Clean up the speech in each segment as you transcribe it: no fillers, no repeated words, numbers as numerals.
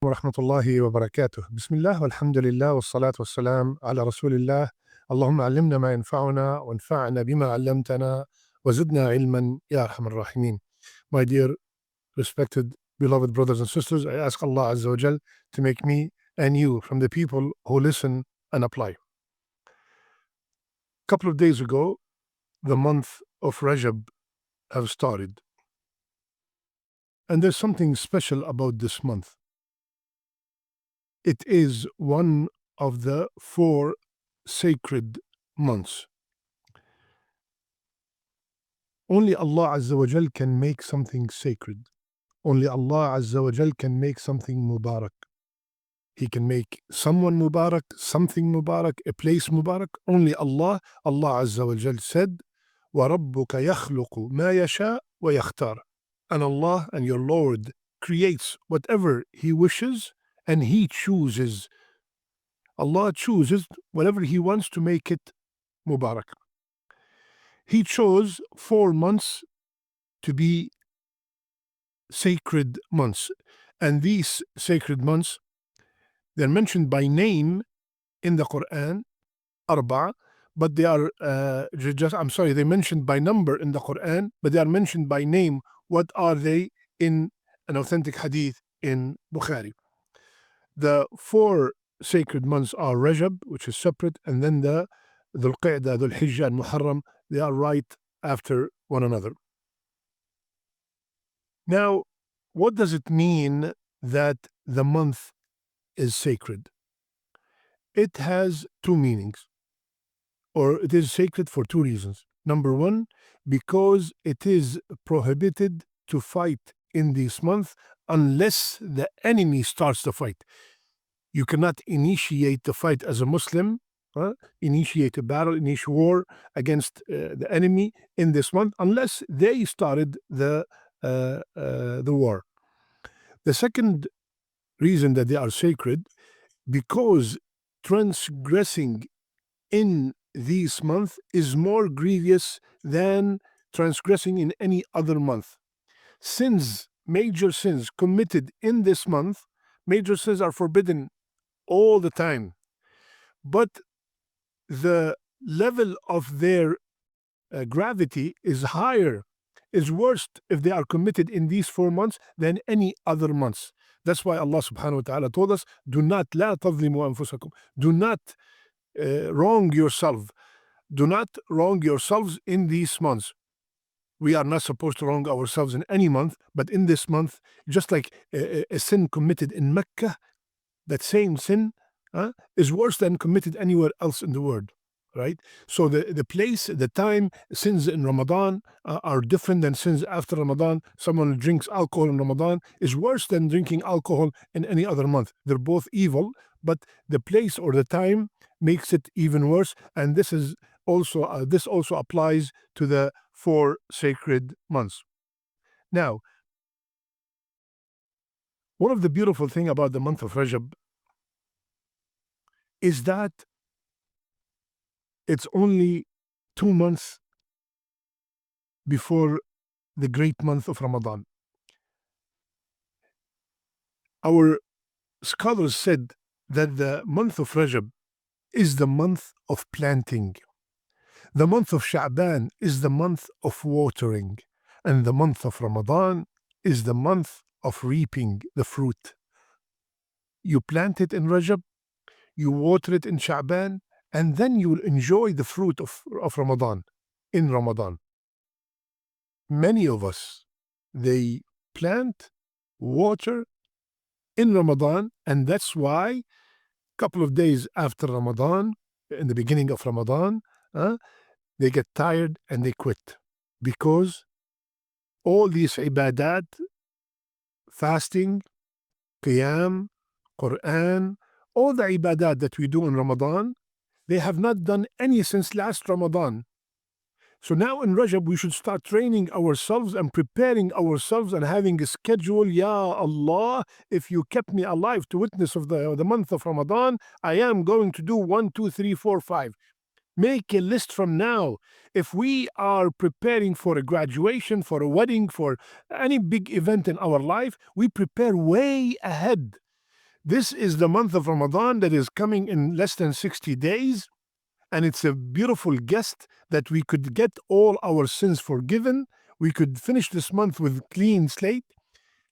ورحمة الله وبركاته. بسم الله والحمد لله والصلاة والسلام على رسول الله. اللهم علمنا ما ينفعنا وانفعنا بما علمتنا وزدنا علما يا أرحم الراحمين. My dear respected beloved brothers and sisters, I ask Allah Azza wa Jal to make me and you from the people who listen and apply. A couple of days ago, the month of Rajab have started. And there's something special about this month. It is one of the 4 sacred months. Only Allah Azza wa Jal can make something sacred. Only Allah Azza wa Jal can make something Mubarak. He can make someone Mubarak, something Mubarak, a place Mubarak. Only Allah Azza wa Jal said, وَرَبُّكَ يَخْلُقُ مَا يَشَاءُ وَيَخْتَارُ. And Allah and your Lord creates whatever He wishes and He chooses. Allah chooses whatever He wants to make it Mubarak. He chose 4 months to be sacred months. And these sacred months, they're mentioned by name in the Qur'an, Arba'a, but they are they're mentioned by number in the Qur'an, but they are mentioned by name. What are they in an authentic hadith in Bukhari? The 4 sacred months are Rajab, which is separate, and then the Dhul Qa'dah, Dhul Hijjah, and Muharram. They are right after one another. Now, what does it mean that the month is sacred? It has 2 meanings, or it is sacred for 2 reasons. Number 1, because it is prohibited to fight in this month unless the enemy starts the fight. You cannot initiate the fight as a Muslim, initiate a battle, initiate war against the enemy in this month unless they started the war. The second reason that they are sacred, because transgressing in this month is more grievous than transgressing in any other month. Major sins committed in this month, major sins are forbidden all the time, but the level of their gravity is higher, is worse if they are committed in these 4 months than any other months. That's why Allah subhanahu wa ta'ala told us, do not لا تظلموا أنفسكم. Do not wrong yourself. Do not wrong yourselves in these months. We are not supposed to wrong ourselves in any month, but in this month, just like a sin committed in Mecca, that same sin is worse than committed anywhere else in the world, right? So the place, the time, sins in Ramadan are different than sins after Ramadan. Someone who drinks alcohol in Ramadan is worse than drinking alcohol in any other month. They're both evil, but the place or the time makes it even worse. And this also applies to the 4 sacred months. Now, one of the beautiful things about the month of Rajab is that it's only 2 months before the great month of Ramadan. Our scholars said that the month of Rajab is the month of planting. The month of Sha'ban is the month of watering. And the month of Ramadan is the month of reaping the fruit. You plant it in Rajab, you water it in Sha'ban, and then you will enjoy the fruit of Ramadan in Ramadan. Many of us, they plant, water in Ramadan, and that's why a couple of days after Ramadan, in the beginning of Ramadan, they get tired and they quit. Because all these ibadat, fasting, qiyam, Qur'an, all the ibadat that we do in Ramadan, they have not done any since last Ramadan. So now in Rajab, we should start training ourselves and preparing ourselves and having a schedule. Ya Allah, if you kept me alive to witness of the month of Ramadan, I am going to do 1, 2, 3, 4, 5. Make a list from now. If we are preparing for a graduation, for a wedding, for any big event in our life, we prepare way ahead. This is the month of Ramadan that is coming in less than 60 days. And it's a beautiful guest that we could get all our sins forgiven. We could finish this month with clean slate.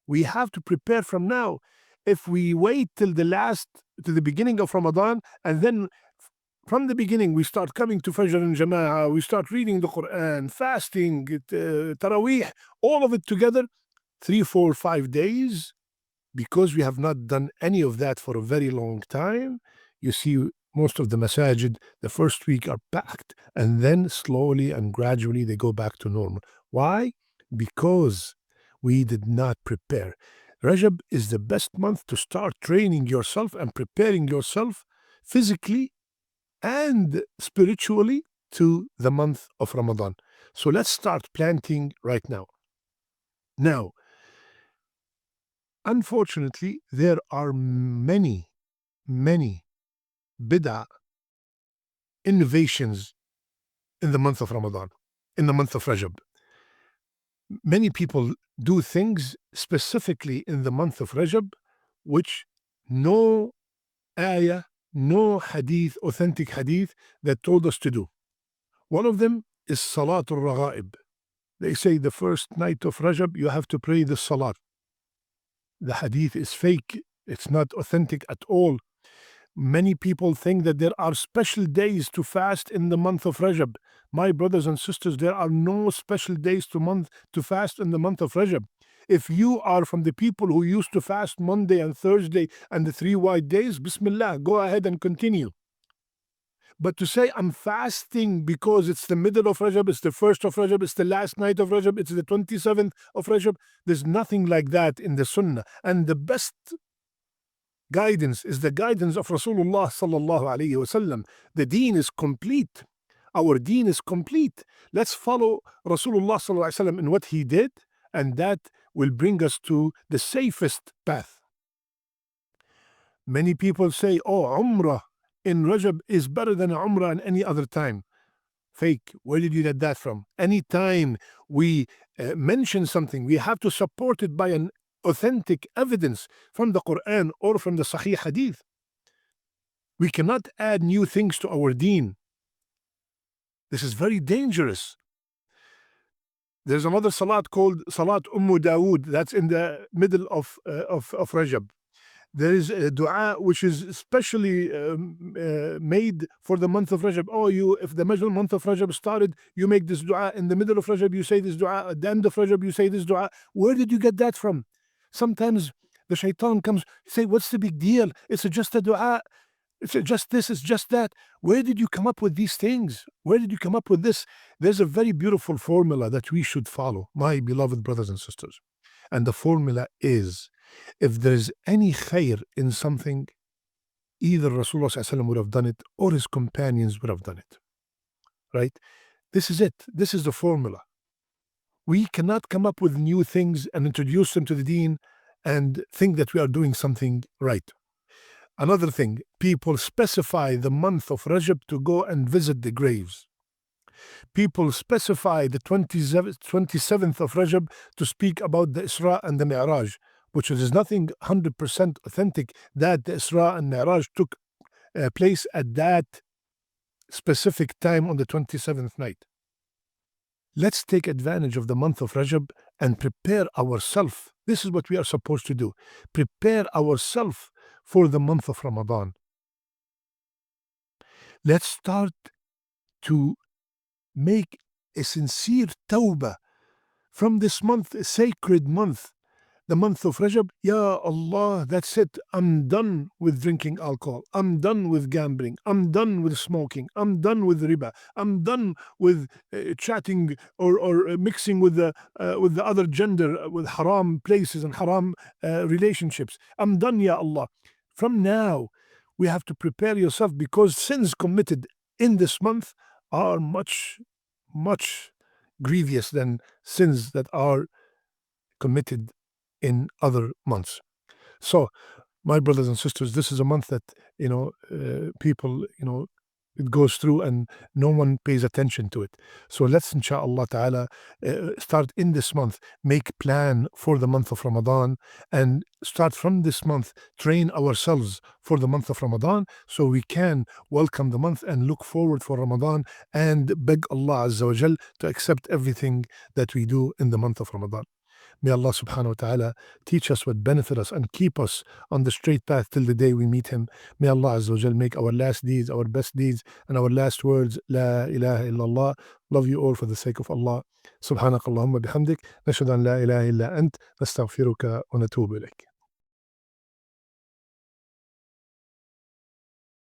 We have to prepare from now. If we wait till the beginning of Ramadan, and then from the beginning we start coming to Fajr and Jama'ah, we start reading the Quran, fasting, Taraweeh, all of it together, 3, 4, 5 days, because we have not done any of that for a very long time. You see, most of the masajid, the first week are packed, and then slowly and gradually they go back to normal. Why? Because we did not prepare. Rajab is the best month to start training yourself and preparing yourself physically and spiritually to the month of Ramadan. So let's start planting right now. Now, unfortunately, there are many bid'ah innovations in the month of Ramadan, in the month of Rajab. Many people do things specifically in the month of Rajab which no ayah, no hadith, authentic hadith that told us to do. One of them is Salatul Raghaib. They say the first night of Rajab you have to pray the Salat. The hadith is fake. It's not authentic at all. Many people think that there are special days to fast in the month of Rajab. My brothers and sisters, there are no special days to fast in the month of Rajab. If you are from the people who used to fast Monday and Thursday and the 3 white days, Bismillah, go ahead and continue. But to say I'm fasting because it's the middle of Rajab, it's the first of Rajab, it's the last night of Rajab, it's the 27th of Rajab, there's nothing like that in the Sunnah. And the best guidance is the guidance of Rasulullah sallallahu alayhi wasallam. The deen is complete. Our deen is complete. Let's follow Rasulullah sallallahu alayhi wasallam in what he did, and that will bring us to the safest path. Many people say, oh, Umrah in Rajab is better than Umrah in any other time. Fake. Where did you get that from? Any time we mention something, we have to support it by an authentic evidence from the Qur'an or from the Sahih Hadith. We cannot add new things to our deen. This is very dangerous. There's another salat called Salat Dawood that's in the middle of Rajab. There is a dua which is specially made for the month of Rajab. If the month of Rajab started, you make this dua. In the middle of Rajab, you say this dua. At the end of Rajab, you say this dua. Where did you get that from? Sometimes the shaitan comes, say, what's the big deal? It's just a dua. It's just this, it's just that. Where did you come up with these things? Where did you come up with this? There's a very beautiful formula that we should follow, my beloved brothers and sisters. And the formula is, if there's any khair in something, either Rasulullah ﷺ would have done it or his companions would have done it. Right? This is it. This is the formula. We cannot come up with new things and introduce them to the deen and think that we are doing something right. Another thing, people specify the month of Rajab to go and visit the graves. People specify the 27th of Rajab to speak about the Isra and the Mi'raj, which is nothing 100% authentic that the Isra and Mi'raj took place at that specific time on the 27th night. Let's take advantage of the month of Rajab and prepare ourselves. This is what we are supposed to do. Prepare ourselves for the month of Ramadan. Let's start to make a sincere tawbah from this month, a sacred month, the month of Rajab. Ya Allah, that's it. I'm done with drinking alcohol. I'm done with gambling. I'm done with smoking. I'm done with riba. I'm done with chatting or mixing with the other gender, with haram places and haram relationships. I'm done, Ya Allah. From now, we have to prepare yourself, because sins committed in this month are much, much grievous than sins that are committed in other months. So, my brothers and sisters, this is a month that, people, It goes through and no one pays attention to it. So let's, inshallah ta'ala, start in this month, make plan for the month of Ramadan, and start from this month, train ourselves for the month of Ramadan so we can welcome the month and look forward for Ramadan and beg Allah Azza wa Jal to accept everything that we do in the month of Ramadan. May Allah subhanahu wa ta'ala teach us what benefit us and keep us on the straight path till the day we meet Him. May Allah Azza wa Jal make our last deeds, our best deeds, and our last words, La ilaha illallah. Love you all for the sake of Allah. سبحانك اللهم بحمدك نشهد أن لا إله إلا أنت نستغفرك ونتوب إليك.